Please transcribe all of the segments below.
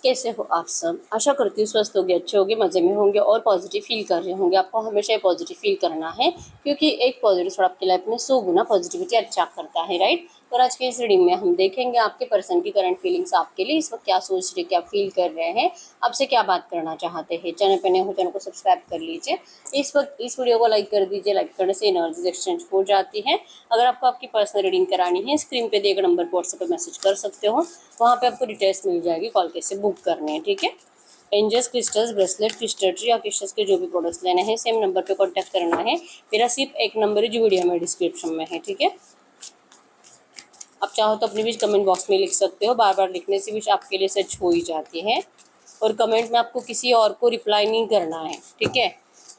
कैसे हो आप सब? आशा करती हूँ स्वस्थ होंगे, अच्छे होंगे, मज़े में होंगे और पॉजिटिव फील कर रहे होंगे। आपको हमेशा पॉजिटिव फील करना है, क्योंकि एक पॉजिटिव थॉट आपकी लाइफ में 100 गुना पॉजिटिविटी अच्छा करता है, राइट? और आज के इस रीडिंग में हम देखेंगे आपके पर्सन की करंट फीलिंग्स आपके लिए इस वक्त क्या सोच रहे, क्या फील कर रहे हैं, आपसे क्या बात करना चाहते हैं। चैनल पर नए हो चैनल को सब्सक्राइब कर लीजिए। इस वक्त इस वीडियो को लाइक कर दीजिए। लाइक करने से एनर्जीज एक्सचेंज हो जाती है। अगर आपको आपकी पर्सनल रीडिंग करानी है, स्क्रीन पे दिए गए नंबर पर व्हाट्सएप पर मैसेज कर सकते हो। वहाँ पे आपको डिटेल्स मिल जाएगी, कॉल कैसे बुक करने हैं, ठीक है। एंजल्स, क्रिस्टल्स, ब्रेसलेट, क्रिस्टल या क्रिस्टल्स के जो भी प्रोडक्ट्स लेने हैं सेम नंबर पे कांटेक्ट करना है। मेरा सिर्फ एक नंबर है जो वीडियो में डिस्क्रिप्शन में है, ठीक है। आप चाहो तो अपने भी कमेंट बॉक्स में लिख सकते हो। बार बार लिखने से भी आपके लिए सच हो ही जाती है। और कमेंट में आपको किसी और को रिप्लाई नहीं करना है, ठीक है।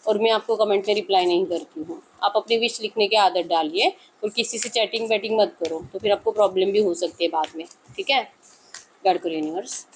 और मैं आपको कमेंट में रिप्लाई नहीं करती हूँ। आप अपनी विश लिखने की आदत डालिए और किसी से चैटिंग बैटिंग मत करो, तो फिर आपको प्रॉब्लम भी हो सकती है बाद में, ठीक है। गाइड करो यूनिवर्स।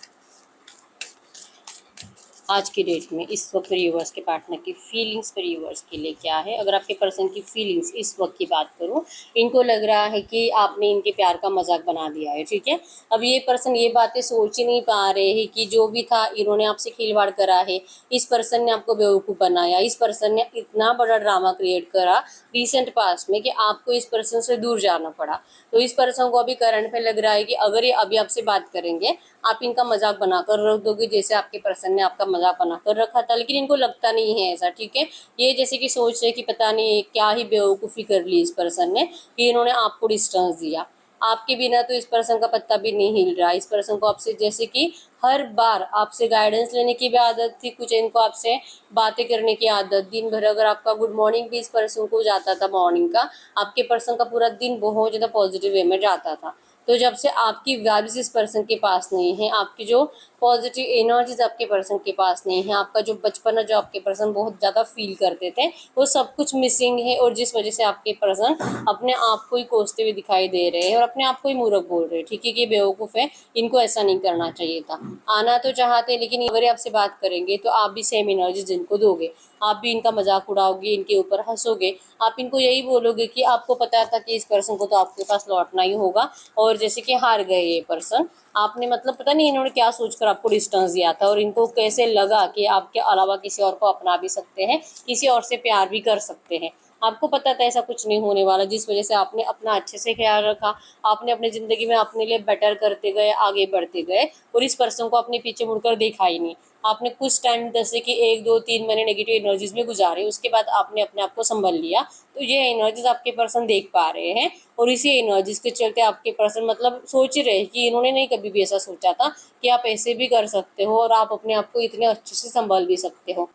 आज की डेट में इस वक्त व्यूअर्स के पार्टनर की फीलिंग्स पर व्यूअर्स के लिए क्या है। अगर आपके पर्सन की फीलिंग्स इस वक्त की बात करूं, इनको लग रहा है कि आपने इनके प्यार का मजाक बना दिया है, ठीक है। अब ये पर्सन ये बातें सोच ही नहीं पा रहे हैं कि जो भी था इन्होंने आपसे खिलवाड़ करा है। इस पर्सन ने आपको बेवकूफ़ बनाया। इस पर्सन ने इतना बड़ा ड्रामा क्रिएट करा रिसेंट पास्ट में कि आपको इस पर्सन से दूर जाना पड़ा। तो इस पर्सन को अभी करंट में लग रहा है कि अगर ये अभी आपसे बात करेंगे, आप इनका मजाक बनाकर रख दोगे, जैसे आपके पर्सन ने आपका मजाक बनाकर रखा था। लेकिन इनको लगता नहीं है ऐसा, ठीक है। ये जैसे कि सोच रहे कि पता नहीं क्या ही बेवकूफ़ी कर ली इस पर्सन ने कि इन्होंने आपको डिस्टेंस दिया। आपके बिना तो इस पर्सन का पत्ता भी नहीं हिल रहा। इस पर्सन को आपसे जैसे कि हर बार आपसे गाइडेंस लेने की भी आदत थी, कुछ इनको आपसे बातें करने की आदत। दिन भर अगर आपका गुड मॉर्निंग भी इस पर्सन को जाता था मॉर्निंग का, आपके पर्सन का पूरा दिन बहुत ज़्यादा पॉजिटिव वे में जाता था। तो जब से आपकी वाइब्स इस पर्सन के पास नहीं है, आपकी जो पॉजिटिव एनर्जीज आपके पर्सन के पास नहीं है, आपका जो बचपना जो आपके पर्सन बहुत ज़्यादा फील करते थे, वो सब कुछ मिसिंग है। और जिस वजह से आपके पर्सन अपने आप को ही कोसते हुए दिखाई दे रहे हैं और अपने आप को ही मूर्ख बोल रहे हैं, ठीक है कि ये बेवकूफ़ है, इनको ऐसा नहीं करना चाहिए था। आना तो चाहते हैं, लेकिन अगर आपसे बात करेंगे तो आप भी सेम एनर्जीज इनको दोगे। आप भी इनका मजाक उड़ाओगे, इनके ऊपर हंसोगे। आप इनको यही बोलोगे कि आपको पता था कि इस पर्सन को तो आपके पास लौटना ही होगा, और जैसे कि हार गए ये पर्सन। आपने मतलब पता नहीं इन्होंने क्या सोचकर आपको डिस्टेंस दिया था, और इनको कैसे लगा कि आपके अलावा किसी और को अपना भी सकते हैं, किसी और से प्यार भी कर सकते हैं। आपको पता था ऐसा कुछ नहीं होने वाला, जिस वजह से आपने अपना अच्छे से ख्याल रखा। आपने अपनी ज़िंदगी में अपने लिए बेटर करते गए, आगे बढ़ते गए, और इस पर्सन को अपने पीछे मुड़कर देखा ही नहीं। आपने कुछ टाइम जैसे कि 1 2 3 महीने नेगेटिव एनर्जीज में गुजारे, उसके बाद आपने अपने आप को संभल लिया। तो ये एनर्जीज आपके पर्सन देख पा रहे हैं, और इसी एनर्जीज के चलते आपके पर्सन मतलब सोच रहे हैं कि इन्होंने नहीं कभी भी ऐसा सोचा था कि आप ऐसे भी कर सकते हो और आप अपने आप को इतने अच्छे से संभाल भी सकते हो।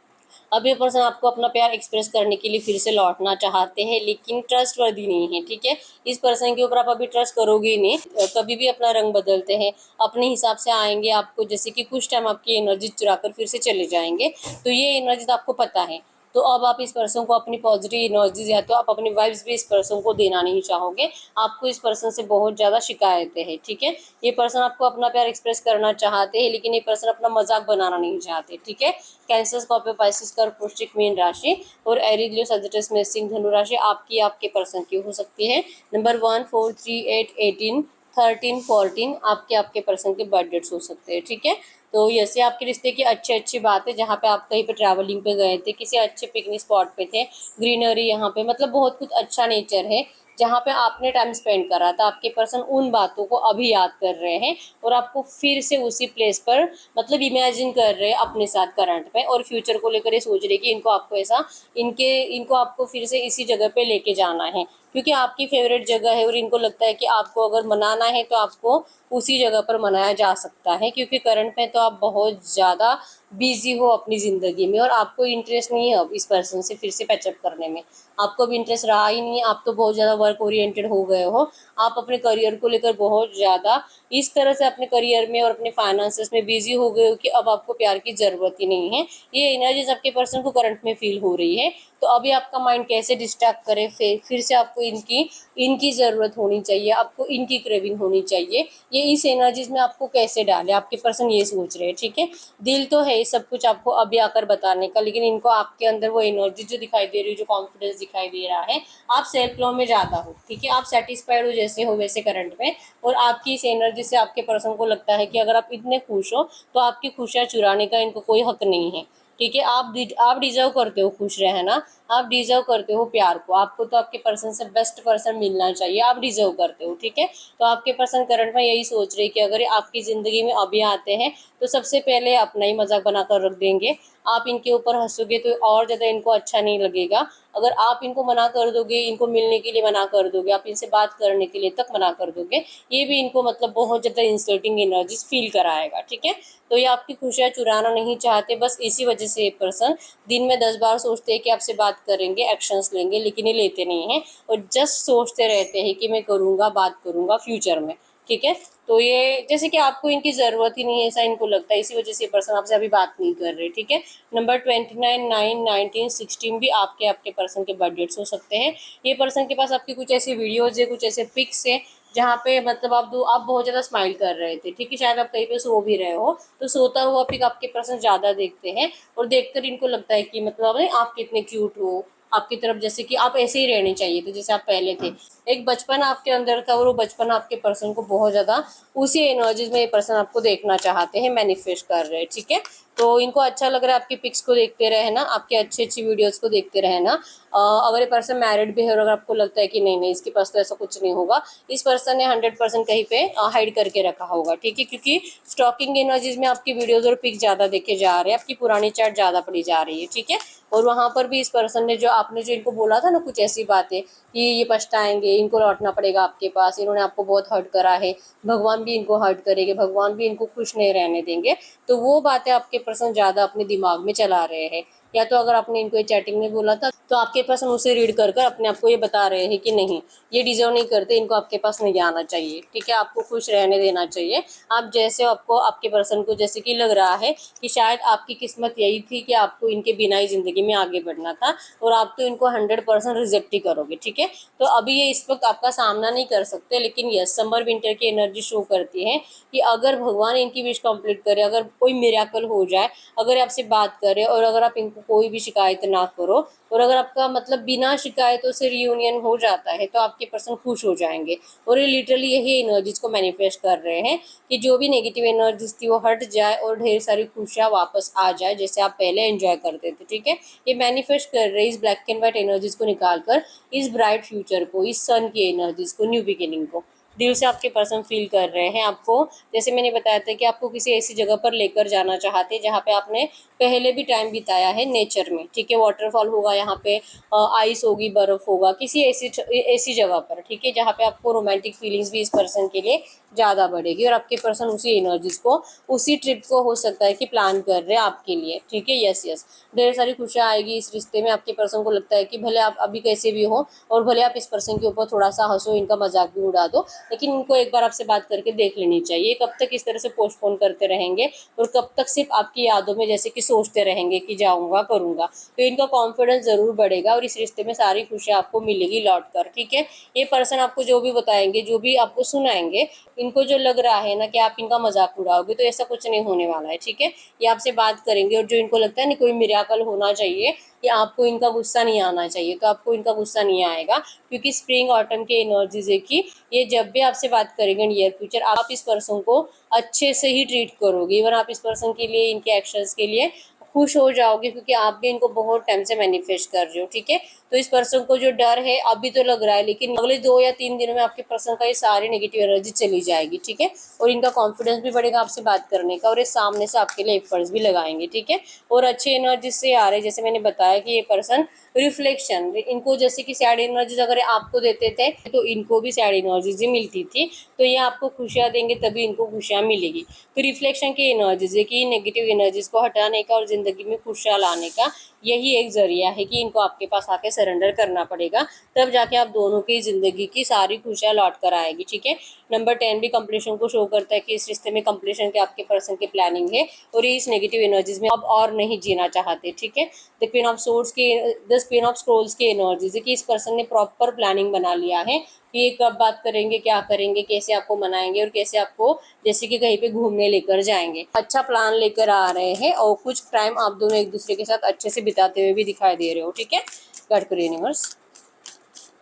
अब ये पर्सन आपको अपना प्यार एक्सप्रेस करने के लिए फिर से लौटना चाहते हैं, लेकिन ट्रस्ट वर्दी नहीं है, ठीक है। इस पर्सन के ऊपर आप अभी ट्रस्ट करोगे ही नहीं। कभी भी अपना रंग बदलते हैं, अपने हिसाब से आएंगे आपको, जैसे कि कुछ टाइम आपकी एनर्जी चुरा कर फिर से चले जाएंगे। तो ये एनर्जी आपको पता है। तो अब आप इस पर्सन को अपनी पॉजिटिव एनर्जीज या तो आप अपनी वाइब्स भी इस पर्सन को देना नहीं चाहोगे। आपको इस पर्सन से बहुत ज़्यादा शिकायतें हैं, ठीक है। ये पर्सन आपको अपना प्यार एक्सप्रेस करना चाहते हैं, लेकिन ये पर्सन अपना मजाक बनाना नहीं चाहते, ठीक है। कैंसर, स्कॉर्पियो, पाइसिस, कर्क, वृश्चिक, मीन राशि और एरीज, लियो, सजिटेरियस, मेष, सिंह, धनु राशि आपके पर्सन की हो सकती है। नंबर 1 4 3 8 18 13 14 आपके पर्सन के बर्थ डेट्स हो सकते हैं, ठीक है। तो ऐसे आपके रिश्ते की अच्छी बात है, जहाँ पे आप कहीं पे ट्रैवलिंग पे गए थे, किसी अच्छे पिकनिक स्पॉट पे थे, ग्रीनरी यहाँ पे मतलब बहुत कुछ अच्छा नेचर है जहाँ पे आपने टाइम स्पेंड करा था। आपके पर्सन उन बातों को अभी याद कर रहे हैं और आपको फिर से उसी प्लेस पर मतलब इमेजिन कर रहे हैं अपने साथ करंट में, और फ्यूचर को लेकर ये सोच रहे कि इनको आपको ऐसा इनको आपको फिर से इसी जगह पे लेके जाना है, क्योंकि आपकी फेवरेट जगह है। और इनको लगता है कि आपको अगर मनाना है तो आपको उसी जगह पर मनाया जा सकता है, क्योंकि करंट में तो आप बहुत ज़्यादा बिजी हो अपनी ज़िंदगी में और आपको इंटरेस्ट नहीं है अब इस पर्सन से फिर से पैचअप करने में। आपको भी इंटरेस्ट रहा ही नहीं है। आप तो बहुत ज़्यादा वर्क ओरिएंटेड हो गए हो। आप अपने करियर को लेकर बहुत ज़्यादा इस तरह से अपने करियर में और अपने फाइनेंसेस में बिजी हो गए हो कि अब आपको प्यार की ज़रूरत ही नहीं है। ये एनर्जीज आपके पर्सन को करंट में फील हो रही है। तो अभी आपका माइंड कैसे डिस्ट्रैक्ट करे फिर से आपको इनकी इनकी ज़रूरत होनी चाहिए, आपको इनकी क्रेविंग होनी चाहिए। ये इस एनर्जीज में आपको कैसे डाले, आपके पर्सन ये सोच रहे हैं, ठीक है। दिल तो है सब कुछ आपको अभी आकर बताने का, लेकिन इनको आपके अंदर वो एनर्जी जो दिखाई दे रही है, जो कॉन्फिडेंस दिखाई दे रहा है, आप सेल्फ लव में ज़्यादा हो, ठीक है। आप सेटिस्फाइड हो जैसे हो वैसे करंट में, और आपकी इस एनर्जी से आपके पर्सन को लगता है कि अगर आप इतने खुश हो तो आपकी खुशियाँ चुराने का इनको कोई हक नहीं है, ठीक है। आप डिजर्व करते हो खुश रहना, आप डिजर्व करते हो प्यार को, आपको तो आपके पर्सन से बेस्ट पर्सन मिलना चाहिए, आप डिजर्व करते हो, ठीक है। तो आपके पर्सन करंट में यही सोच रहे हैं कि अगर ये आपकी ज़िंदगी में अभी आते हैं तो सबसे पहले अपना ही मजाक बनाकर रख देंगे। आप इनके ऊपर हंसोगे तो और ज़्यादा इनको अच्छा नहीं लगेगा। अगर आप इनको मना कर दोगे, इनको मिलने के लिए मना कर दोगे, आप इनसे बात करने के लिए तक मना कर दोगे, ये भी इनको मतलब बहुत ज़्यादा इंसल्टिंग एनर्जीज फील कराएगा, ठीक है। तो ये आपकी खुशियाँ चुराना नहीं चाहते, बस इसी वजह से ये पर्सन दिन में 10 बार सोचते हैं कि आपसे बात करेंगे, एक्शंस लेंगे, लेकिन ये लेते नहीं हैं और जस्ट सोचते रहते हैं कि मैं करूँगा, बात करूँगा फ्यूचर में, ठीक है। तो ये जैसे कि आपको इनकी ज़रूरत ही नहीं है ऐसा इनको लगता है, इसी वजह से ये पर्सन आपसे अभी बात नहीं कर रहे, ठीक है। नंबर 29, 9, 19, 16 भी आपके पर्सन के बर्थ डेट्स हो सकते हैं। ये पर्सन के पास आपकी कुछ ऐसी वीडियोज़ है, कुछ ऐसे पिक्स है जहाँ पे मतलब आप बहुत ज़्यादा स्माइल कर रहे थे, ठीक है। शायद आप कहीं पे सो भी रहे हो, तो सोता हुआ पिक आपके पर्सन ज़्यादा देखते हैं और देखकर इनको लगता है कि मतलब आप कितने क्यूट हो, आपकी तरफ जैसे कि आप ऐसे ही रहने चाहिए थे जैसे आप पहले थे। एक बचपन आपके अंदर था और वो बचपन आपके पर्सन को बहुत ज़्यादा उसी एनर्जीज में ये पर्सन आपको देखना चाहते हैं, मैनिफेस्ट कर रहे हैं, ठीक है। तो इनको अच्छा लग रहा है आपकी पिक्स को देखते रहना, आपके अच्छी अच्छी वीडियोस को देखते रहना। अगर ये पर्सन मैरिड भी है और अगर आपको लगता है कि नहीं नहीं इसके पास तो ऐसा कुछ नहीं होगा, इस पर्सन ने 100% कहीं पे हाइड करके रखा होगा, ठीक है। क्योंकि स्टॉकिंग एनर्जीज में आपकी वीडियोज और पिक ज़्यादा देखे जा रहे हैं, आपकी पुरानी चैट ज़्यादा पड़ी जा रही है, ठीक है। और वहाँ पर भी इस पर्सन ने जो आपने जो इनको बोला था ना कुछ ऐसी बातें कि ये पछताएंगे, इनको लौटना पड़ेगा आपके पास, इन्होंने आपको बहुत हर्ट करा है, भगवान भी इनको हर्ट करेंगे, भगवान भी इनको खुश नहीं रहने देंगे, तो वो बातें आपके पर्सन ज़्यादा अपने दिमाग में चला रहे हैं। या तो अगर आपने इनको ये चैटिंग में बोला था तो आपके पर्सन उसे रीड कर कर अपने आप को ये बता रहे हैं कि नहीं ये डिजर्व नहीं करते, इनको आपके पास नहीं आना चाहिए, ठीक है। आपको खुश रहने देना चाहिए, आप जैसे आपको आपके पर्सन को जैसे कि लग रहा है कि शायद आपकी किस्मत यही थी कि आपको इनके बिना ही ज़िंदगी में आगे बढ़ना था और आप तो इनको 100% रिजेक्ट ही करोगे, ठीक है। तो अभी ये इस वक्त आपका सामना नहीं कर सकते, लेकिन यस समर विंटर की एनर्जी शो करती है कि अगर भगवान इनकी विश कंप्लीट करे, अगर कोई मिरेकल हो जाए, अगर आपसे बात करे और अगर आप इनको कोई भी शिकायत ना करो और अगर आपका मतलब बिना शिकायतों से रियूनियन हो जाता है तो आपके पर्सन खुश हो जाएंगे। और ये लिटरली यही एनर्जीज को मैनिफेस्ट कर रहे हैं कि जो भी नेगेटिव एनर्जीज थी वो हट जाए और ढेर सारी खुशियाँ वापस आ जाए जैसे आप पहले एंजॉय करते थे, ठीक है। ये मैनिफेस्ट कर रहे हैं इस ब्लैक एंड व्हाइट एनर्जीज को निकाल कर, इस ब्राइट फ्यूचर को, इस सन की एनर्जीज को, न्यू बिगिनिंग को दिल से आपके पर्सन फील कर रहे हैं। आपको जैसे मैंने बताया था कि आपको किसी ऐसी जगह पर लेकर जाना चाहते हैं जहाँ पे आपने पहले भी टाइम बिताया है नेचर में, ठीक है। वाटरफॉल होगा यहाँ पे, आइस होगी, बर्फ होगा, किसी ऐसी जगह पर, ठीक है, जहाँ पे आपको रोमांटिक फीलिंग्स भी इस पर्सन के लिए ज़्यादा बढ़ेगी और आपके पर्सन उसी एनर्जीज को, उसी ट्रिप को हो सकता है कि प्लान कर रहे हैं आपके लिए, ठीक है। यस यस ढेर सारी खुशियाँ आएगी इस रिश्ते में। आपके पर्सन को लगता है कि भले आप अभी कैसे भी हो और भले आप इस पर्सन के ऊपर थोड़ा सा हंसो, इनका मजाक भी उड़ा दो, लेकिन इनको एक बार आपसे बात करके देख लेनी चाहिए। कब तक इस तरह से पोस्टपोन करते रहेंगे और कब तक सिर्फ आपकी यादों में जैसे कि सोचते रहेंगे कि जाऊँगा करूँगा, तो इनका कॉन्फिडेंस ज़रूर बढ़ेगा और इस रिश्ते में सारी खुशियाँ आपको मिलेगी लौट कर, ठीक है। ये पर्सन आपको जो भी बताएंगे, जो भी आपको सुनाएंगे, इनको जो लग रहा है ना कि आप इनका मजाक उड़ाओगे, तो ऐसा कुछ नहीं होने वाला है, ठीक है। ये आपसे बात करेंगे और जो इनको लगता है ना कोई मिरेकल होना चाहिए कि आपको इनका गुस्सा नहीं आना चाहिए, तो आपको इनका गुस्सा नहीं आएगा क्योंकि स्प्रिंग ऑटम के एनर्जीज है कि ये जब भी आपसे बात करेंगे नियर फ्यूचर, आप इस पर्सन को अच्छे से ही ट्रीट करोगे। इवन आप इस पर्सन के लिए, इनके एक्शंस के लिए खुश हो जाओगे क्योंकि आप भी इनको बहुत टाइम से मैनिफेस्ट कर रहे हो, ठीक है। तो इस पर्सन को जो डर है अभी तो लग रहा है, लेकिन अगले 2 या 3 दिनों में आपके पर्सन का ये सारी नेगेटिव एनर्जी चली जाएगी, ठीक है। और इनका कॉन्फिडेंस भी बढ़ेगा आपसे बात करने का और ये सामने से आपके लिए एफर्ट्स भी लगाएंगे, ठीक है। और अच्छे एनर्जी से आ रहे, जैसे मैंने बताया कि ये पर्सन रिफ्लेक्शन, इनको जैसे कि सैड एनर्जीज अगर आपको देते थे तो इनको भी सैड एनर्जीज ही मिलती थी, तो ये आपको खुशियाँ देंगे तभी इनको खुशियाँ मिलेगी। तो रिफ्लेक्शन की एनर्जीज है कि नेगेटिव एनर्जीज को हटाने का और ज़िंदगी में खुशियाँ लाने का यही एक जरिया है कि इनको आपके पास आके सरेंडर करना पड़ेगा, तब जाके आप दोनों की ज़िंदगी की सारी खुशियाँ लौट कर आएगी। ठीक है, नंबर 10 भी कंप्लीशन को शो करता है कि इस रिश्ते में कंप्लीशन के आपके पर्सन की प्लानिंग है और ये इस नेगेटिव एनर्जीज में अब और नहीं जीना चाहते। ठीक है, द क्वीन ऑफ सोर्ड्स की, द क्वीन ऑफ स्क्रोल्स की एनर्जीज है कि इस पर्सन ने प्रॉपर प्लानिंग बना लिया है कि ये कब बात करेंगे, क्या करेंगे, कैसे आपको मनाएंगे और कैसे आपको जैसे कि कहीं पे घूमने लेकर जाएंगे। अच्छा प्लान लेकर आ रहे हैं और कुछ टाइम आप दोनों एक दूसरे के साथ अच्छे से बिताते हुए भी दिखाई दे रहे हो। ठीक है, गाइड करो यूनिवर्स,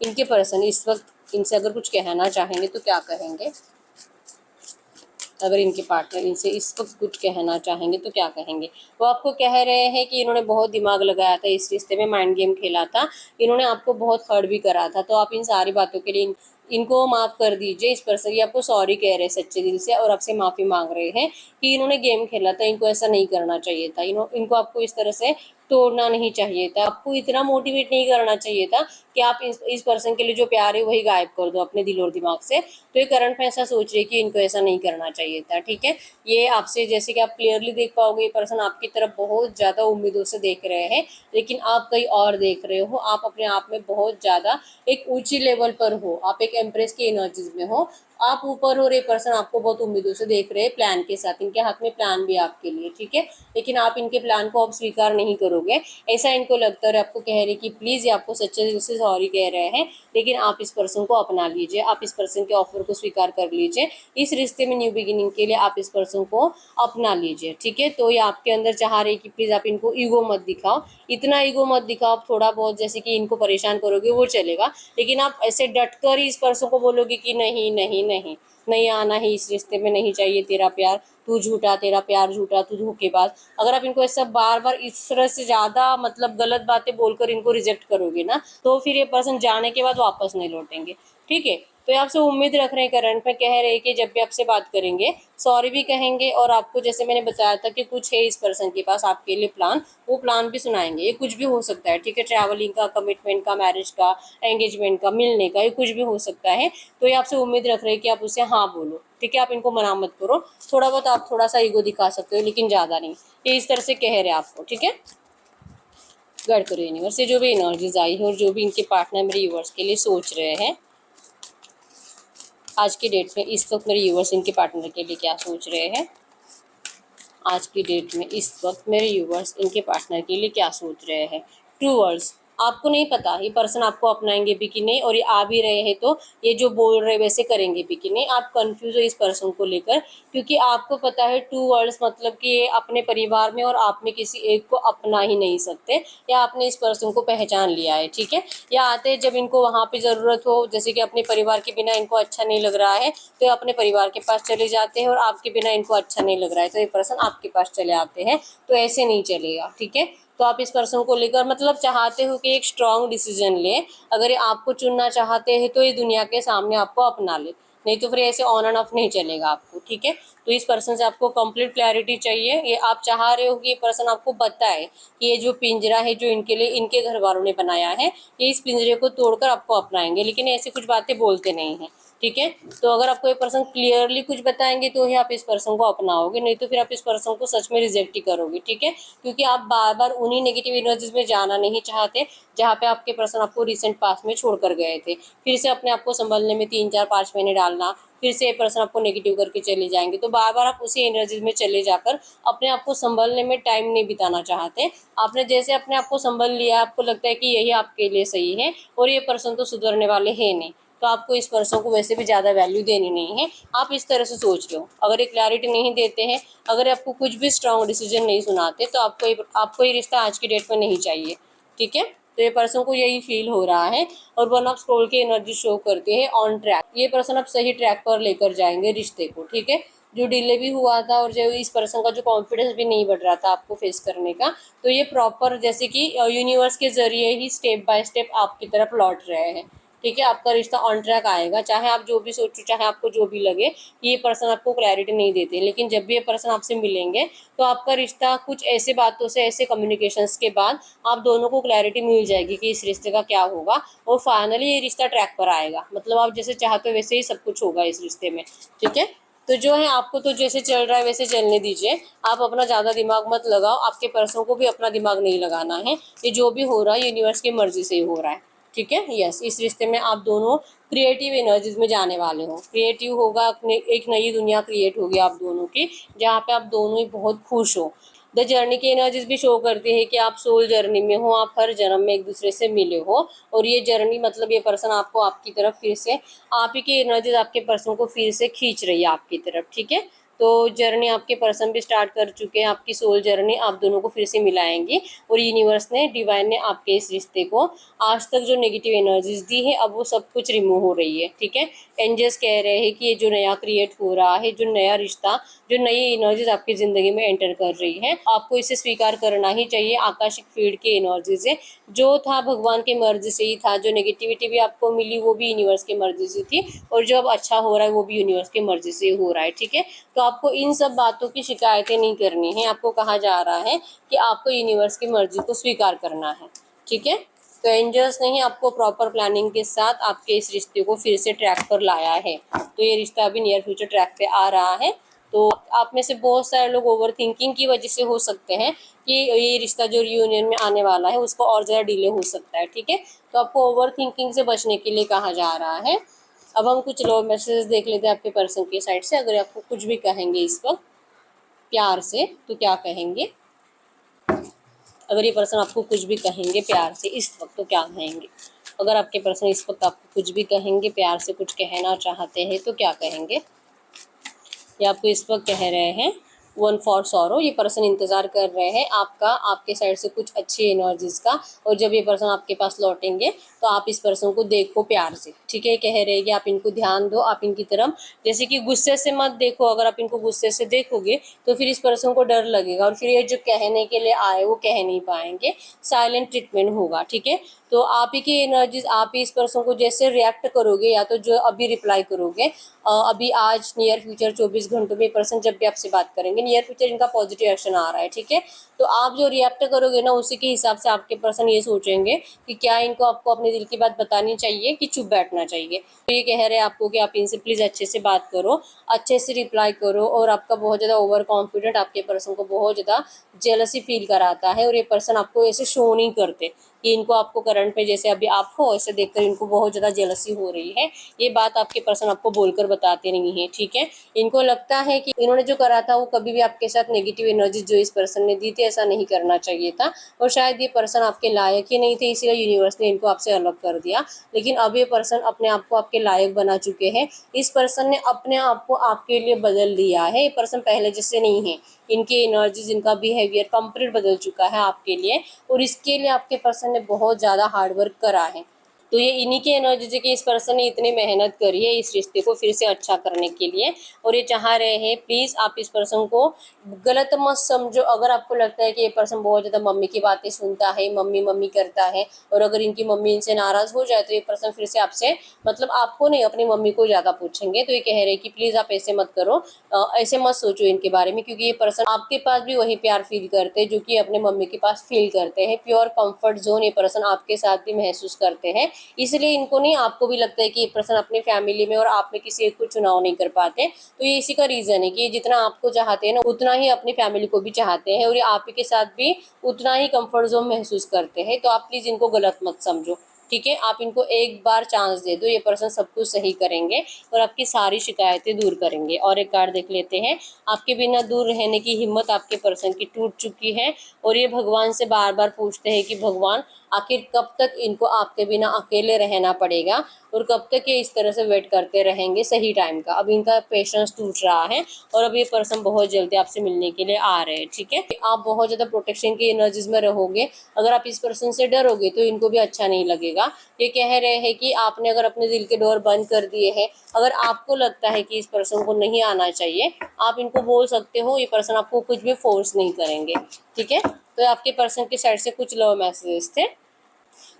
इनके पर्सन इस वक्त इनसे अगर कुछ कहना चाहेंगे तो क्या कहेंगे? अगर इनके पार्टनर इनसे इस वक्त कुछ कहना चाहेंगे तो क्या कहेंगे? वो आपको कह रहे हैं कि इन्होंने बहुत दिमाग लगाया था इस रिश्ते में, माइंड गेम खेला था, इन्होंने आपको बहुत हर्ट भी करा था, तो आप इन सारी बातों के लिए इनको माफ़ कर दीजिए। इस पर्सन ये आपको सॉरी कह रहे हैं सच्चे दिल से और आपसे माफ़ी मांग रहे हैं कि इन्होंने गेम खेला था, इनको ऐसा नहीं करना चाहिए था, इनको आपको इस तरह से तोड़ना नहीं चाहिए था, आपको इतना मोटिवेट नहीं करना चाहिए था कि आप इस पर्सन के लिए जो प्यार है वही गायब कर दो अपने दिल और दिमाग से। तो ये करंट में ऐसा सोच रही है कि इनको ऐसा नहीं करना चाहिए था। ठीक है, ये आपसे जैसे कि आप क्लियरली देख पाओगे, ये पर्सन आपकी तरफ बहुत ज़्यादा उम्मीदों से देख रहे हैं, लेकिन आप कहीं और देख रहे हो। आप अपने आप में बहुत ज़्यादा एक ऊंची लेवल पर हो, आप एक एम्प्रेस की एनर्जीज में हो, आप ऊपर हो, ये पर्सन आपको बहुत उम्मीदों से देख रहे हैं प्लान के साथ, इनके हाथ में प्लान भी आपके लिए। ठीक है, लेकिन आप इनके प्लान को अब स्वीकार नहीं करोगे, ऐसा इनको लगता है। आपको कह रहे कि प्लीज़, ये आपको सच्चे दिल से सॉरी कह रहे हैं, लेकिन आप इस पर्सन को अपना लीजिए, आप इस पर्सन के ऑफर को स्वीकार कर लीजिए, इस रिश्ते में न्यू बिगिनिंग के लिए आप इस पर्सन को अपना लीजिए। ठीक है, तो ये आपके अंदर चाह रहे कि प्लीज़ आप इनको ईगो मत दिखाओ, इतना ईगो मत दिखाओ। आप थोड़ा बहुत जैसे कि इनको परेशान करोगे वो चलेगा, लेकिन आप ऐसे डट कर ही इस पर्सन को बोलोगे कि नहीं नहीं नहीं, नहीं आना ही इस रिश्ते में, नहीं चाहिए तेरा प्यार, तू झूठा, तेरा प्यार झूठा, तू धोखेबाज। अगर आप इनको ऐसा बार बार इस तरह से ज़्यादा मतलब गलत बातें बोलकर इनको रिजेक्ट करोगे ना, तो फिर ये पर्सन जाने के बाद वापस नहीं लौटेंगे। ठीक है, तो ये आपसे उम्मीद रख रहे हैं, करंट में कह रहे हैं कि जब भी आपसे बात करेंगे सॉरी भी कहेंगे, और आपको जैसे मैंने बताया था कि कुछ है इस पर्सन के पास आपके लिए प्लान, वो प्लान भी सुनाएंगे। ये कुछ भी हो सकता है। ठीक है, ट्रैवलिंग का, कमिटमेंट का, मैरिज का, एंगेजमेंट का, मिलने का, ये कुछ भी हो सकता है। तो ये आपसे उम्मीद रख रहे हैं कि आप उससे हाँ बोलो। ठीक है, आप इनको मना मत करो, थोड़ा बहुत आप थोड़ा सा ईगो दिखा सकते हो, लेकिन ज़्यादा नहीं। ये इस तरह से कह रहे हैं आपको। ठीक है, गाइड करो यूनिवर्स से जो भी एनर्जीज आई है और जो भी इनके पार्टनर मेरे यूनिवर्स के लिए सोच रहे हैं आज की डेट में, इस वक्त मेरे यूवर्स इनके पार्टनर के लिए क्या सोच रहे हैं? आज की डेट में इस वक्त मेरे यूवर्स इनके पार्टनर के लिए क्या सोच रहे हैं? ट्रू वर्ड्स, आपको नहीं पता ये पर्सन आपको अपनाएंगे भी कि नहीं, और ये आ भी रहे हैं तो ये जो बोल रहे वैसे करेंगे भी कि नहीं। आप कंफ्यूज हो इस पर्सन को लेकर, क्योंकि आपको पता है ट्रू वर्ड्स मतलब कि ये अपने परिवार में और आप में किसी एक को अपना ही नहीं सकते, या आपने इस पर्सन को पहचान लिया है। ठीक है, या आते हैं जब इनको वहाँ पे ज़रूरत हो, जैसे कि अपने परिवार के बिना इनको अच्छा नहीं लग रहा है तो ये अपने परिवार के पास चले जाते हैं, और आपके बिना इनको अच्छा नहीं लग रहा है तो ये पर्सन आपके पास चले आते हैं। तो ऐसे नहीं चलेगा। ठीक है, तो आप इस पर्सन को लेकर मतलब चाहते हो कि एक स्ट्रॉन्ग डिसीजन ले। अगर ये आपको चुनना चाहते हैं तो ये दुनिया के सामने आपको अपना ले, नहीं तो फिर ऐसे ऑन एंड ऑफ नहीं चलेगा आपको। ठीक है, तो इस पर्सन से आपको कंप्लीट क्लैरिटी चाहिए। ये आप चाह रहे हो कि ये पर्सन आपको बताए कि ये जो पिंजरा है जो इनके लिए इनके घर वालों ने बनाया है, ये इस पिंजरे को तोड़कर आपको अपनाएंगे, लेकिन ऐसी कुछ बातें बोलते नहीं हैं। ठीक है, तो अगर आपको ये पर्सन क्लियरली कुछ बताएंगे तो ही आप इस पर्सन को अपनाओगे, नहीं तो फिर आप इस पर्सन को सच में रिजेक्ट ही करोगे। ठीक है, क्योंकि आप बार बार उन्हीं नेगेटिव एनर्जीज में जाना नहीं चाहते जहाँ पे आपके पर्सन आपको रिसेंट पास में छोड़ कर गए थे। फिर से अपने आप को संभलने में 3 4 5 महीने डालना, फिर से ये पर्सन आपको नेगेटिव करके चले जाएंगे, तो बार बार आप उसी एनर्जीज में चले जाकर अपने आप को संभलने में टाइम नहीं बिताना चाहते। आपने जैसे अपने आप को संभल लिया, आपको लगता है कि यही आपके लिए सही है और ये पर्सन तो सुधरने वाले हैं नहीं, तो आपको इस पर्सन को वैसे भी ज़्यादा वैल्यू देनी नहीं है। आप इस तरह से सोच रहे हो। अगर ये क्लैरिटी नहीं देते हैं, अगर आपको कुछ भी स्ट्रॉन्ग डिसीजन नहीं सुनाते, तो आपको ये रिश्ता आज की डेट में नहीं चाहिए। ठीक है, तो ये पर्सन को यही फील हो रहा है, और वन ऑफ स्क्रोल की एनर्जी शो करती है ऑन ट्रैक। ये पर्सन अब सही ट्रैक पर लेकर जाएंगे रिश्ते को। ठीक है, जो डिले भी हुआ था और जो इस पर्सन का जो कॉन्फिडेंस भी नहीं बढ़ रहा था आपको फेस करने का, तो ये प्रॉपर जैसे कि यूनिवर्स के जरिए ही स्टेप बाय स्टेप आपकी तरफ लौट रहे हैं। ठीक है, आपका रिश्ता ऑन ट्रैक आएगा, चाहे आप जो भी सोचो, चाहे आपको जो भी लगे कि ये पर्सन आपको क्लैरिटी नहीं देते, लेकिन जब भी ये पर्सन आपसे मिलेंगे तो आपका रिश्ता कुछ ऐसे बातों से, ऐसे कम्युनिकेशंस के बाद आप दोनों को क्लैरिटी मिल जाएगी कि इस रिश्ते का क्या होगा, और फाइनली ये रिश्ता ट्रैक पर आएगा। मतलब आप जैसे चाहते हो वैसे ही सब कुछ होगा इस रिश्ते में। ठीक है, तो जो है आपको तो जैसे चल रहा है वैसे चलने दीजिए, आप अपना ज़्यादा दिमाग मत लगाओ, आपके पर्सन को भी अपना दिमाग नहीं लगाना है। ये जो भी हो रहा है यूनिवर्स की मर्जी से ही हो रहा है, ठीक है। यस, इस रिश्ते में आप दोनों क्रिएटिव एनर्जीज में जाने वाले हो। क्रिएटिव होगा, अपने एक नई दुनिया क्रिएट होगी आप दोनों की, जहाँ पे आप दोनों ही बहुत खुश हो। द जर्नी की एनर्जीज भी शो करती है कि आप सोल जर्नी में हो, आप हर जन्म में एक दूसरे से मिले हो, और ये जर्नी मतलब ये पर्सन आपको आपकी तरफ फिर से, आप ही की एनर्जीज आपके पर्सन को फिर से खींच रही है आपकी तरफ, ठीक है। तो जर्नी आपके पर्सन भी स्टार्ट कर चुके हैं, आपकी सोल जर्नी आप दोनों को फिर से मिलाएंगी, और यूनिवर्स ने, डिवाइन ने आपके इस रिश्ते को आज तक जो नेगेटिव एनर्जीज दी है अब वो सब कुछ रिमूव हो रही है, ठीक है। एंजल्स कह रहे हैं कि ये जो नया क्रिएट हो रहा है, जो नया रिश्ता, जो नई एनर्जीज आपकी ज़िंदगी में एंटर कर रही है, आपको इसे स्वीकार करना ही चाहिए। आकाशिक फील्ड की एनर्जीज है, जो था भगवान की मर्जी से ही था, जो नेगेटिविटी भी आपको मिली वो भी यूनिवर्स की मर्जी से थी, और जो अब अच्छा हो रहा है वो भी यूनिवर्स की मर्जी से हो रहा है, ठीक है। तो आपको इन सब बातों की शिकायतें नहीं करनी है, आपको कहा जा रहा है कि आपको यूनिवर्स की मर्जी को स्वीकार करना है, ठीक है। तो एंजल्स ने ही आपको प्रॉपर प्लानिंग के साथ आपके इस रिश्ते को फिर से ट्रैक पर लाया है। तो ये रिश्ता अभी नियर फ्यूचर ट्रैक पे आ रहा है। तो आप में से बहुत सारे लोग ओवर थिंकिंग की वजह से हो सकते हैं कि ये रिश्ता जो रियूनियन में आने वाला है उसको और ज़्यादा डिले हो सकता है, ठीक है। तो आपको ओवर थिंकिंग से बचने के लिए कहा जा रहा है। अब हम कुछ लव मैसेजेस देख लेते हैं आपके पर्सन की साइड से। अगर आपको कुछ भी कहेंगे इस वक्त प्यार से तो क्या कहेंगे? अगर ये पर्सन आपको कुछ भी कहेंगे प्यार से इस वक्त तो क्या कहेंगे? अगर आपके पर्सन इस वक्त आपको कुछ भी कहेंगे, प्यार से कुछ कहना चाहते हैं तो क्या कहेंगे? ये आपको इस वक्त कह रहे हैं वन फॉर सॉरो। ये पर्सन इंतज़ार कर रहे हैं आपका, आपके साइड से कुछ अच्छी एनर्जीज का, और जब ये पर्सन आपके पास लौटेंगे तो आप इस पर्सन को देखो प्यार से, ठीक है। कह रहे हैं कि आप इनको ध्यान दो, आप इनकी तरफ, जैसे कि गुस्से से मत देखो। अगर आप इनको गुस्से से देखोगे तो फिर इस पर्सन को डर लगेगा, और फिर ये जो कहने के लिए आए वो कह नहीं पाएंगे, साइलेंट ट्रीटमेंट होगा, ठीक है। तो आप ही की एनर्जीज, आप ही इस पर्सन को जैसे रिएक्ट करोगे, या तो जो अभी रिप्लाई करोगे, अभी आज नियर फ्यूचर 24 घंटों में पर्सन जब भी आपसे बात करेंगे, नियर फ्यूचर इनका पॉजिटिव एक्शन आ रहा है, ठीक है। तो आप जो रिएक्ट करोगे ना उसी के हिसाब से आपके पर्सन ये सोचेंगे कि क्या इनको आपको अपने दिल की बात बतानी चाहिए कि चुप बैठना चाहिए। तो ये कह रहे हैं आपको कि आप इनसे प्लीज़ अच्छे से बात करो, अच्छे से रिप्लाई करो, और आपका बहुत ज़्यादा ओवर कॉन्फिडेंट आपके पर्सन को बहुत ज़्यादा जेलसी फील कराता है, और ये पर्सन आपको ऐसे शो नहीं करते कि इनको आपको करंट पे जैसे अभी आप हो ऐसे देखकर इनको बहुत ज़्यादा जेलसी हो रही है। ये बात आपके पर्सन आपको बोलकर बताते नहीं है, ठीक है। इनको लगता है कि इन्होंने जो करा था वो कभी भी आपके साथ नेगेटिव एनर्जी जो इस पर्सन ने दी थी ऐसा नहीं करना चाहिए था, और शायद ये पर्सन आपके लायक ही नहीं थे, इसीलिए यूनिवर्स ने इनको आपसे अलग कर दिया। लेकिन अब ये पर्सन अपने आप को आपके लायक बना चुके हैं। इस पर्सन ने अपने आप को आपके लिए बदल दिया है। ये पर्सन पहले जैसे नहीं है, इनकी एनर्जीज, इनका बिहेवियर कंप्लीट बदल चुका है आपके लिए, और इसके लिए आपके पर्सन ने बहुत ज़्यादा हार्डवर्क करा है। तो ये इन्हीं की एनर्जी है कि इस पर्सन ने इतनी मेहनत करी है इस रिश्ते को फिर से अच्छा करने के लिए, और ये चाह रहे हैं प्लीज़ आप इस पर्सन को गलत मत समझो। अगर आपको लगता है कि ये पर्सन बहुत ज़्यादा मम्मी की बातें सुनता है, मम्मी मम्मी करता है, और अगर इनकी मम्मी इनसे नाराज़ हो जाए तो ये पर्सन फिर से आपसे, मतलब आपको नहीं, अपनी मम्मी को ज़्यादा पूछेंगे। तो ये कह रहे हैं कि प्लीज़ आप ऐसे मत करो, ऐसे मत सोचो इनके बारे में, क्योंकि ये पर्सन आपके पास भी वही प्यार फील करते हैं जो कि अपने मम्मी के पास फील करते हैं। प्योर कंफर्ट जोन ये पर्सन आपके साथ भी महसूस करते हैं, इसलिए इनको नहीं, आपको भी लगता है कि ये पर्सन अपनी फैमिली में और आप में किसी एक को चुनाव नहीं कर पाते। तो ये इसी का रीज़न है कि जितना आपको चाहते हैं ना उतना ही अपनी फैमिली को भी चाहते हैं, और ये आप ही के साथ भी उतना ही कंफर्ट जोन महसूस करते हैं। तो आप प्लीज़ इनको गलत मत समझो, ठीक है। आप इनको एक बार चांस दे दो, ये पर्सन सब कुछ सही करेंगे और आपकी सारी शिकायतें दूर करेंगे। और एक कार्ड देख लेते हैं। आपके बिना दूर रहने की हिम्मत आपके पर्सन की टूट चुकी है, और ये भगवान से बार बार पूछते हैं कि भगवान आखिर कब तक इनको आपके बिना अकेले रहना पड़ेगा, और कब तक ये इस तरह से वेट करते रहेंगे सही टाइम का। अब इनका पेशेंस टूट रहा है, और अब ये पर्सन बहुत जल्दी आपसे मिलने के लिए आ रहे हैं, ठीक है। आप बहुत ज़्यादा प्रोटेक्शन की एनर्जीज में रहोगे। अगर आप इस पर्सन से डरोगे तो इनको भी अच्छा नहीं लगेगा। ये कह रहे हैं कि आपने अगर अपने दिल के डोर बंद कर दिए हैं, अगर आपको लगता है कि इस पर्सन को नहीं आना चाहिए, आप इनको बोल सकते हो, ये पर्सन आपको कुछ भी फोर्स नहीं करेंगे, ठीक है। तो आपके पर्सन की साइड से कुछ लव मैसेजेस थे।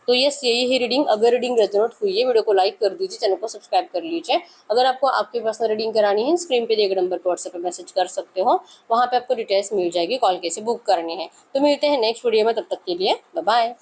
तो यस, यही है रीडिंग। अगर रीडिंग रेजोनेट हुई है वीडियो को लाइक कर दीजिए, चैनल को सब्सक्राइब कर लीजिए। अगर आपको आपके पर्सनल रीडिंग करानी है स्क्रीन पे दिए गए नंबर पर व्हाट्सएप पे मैसेज कर सकते हो, वहाँ पे आपको डिटेल्स मिल जाएगी, कॉल कैसे बुक करनी है। तो मिलते हैं नेक्स्ट वीडियो में, तब तक के लिए बाय बाय।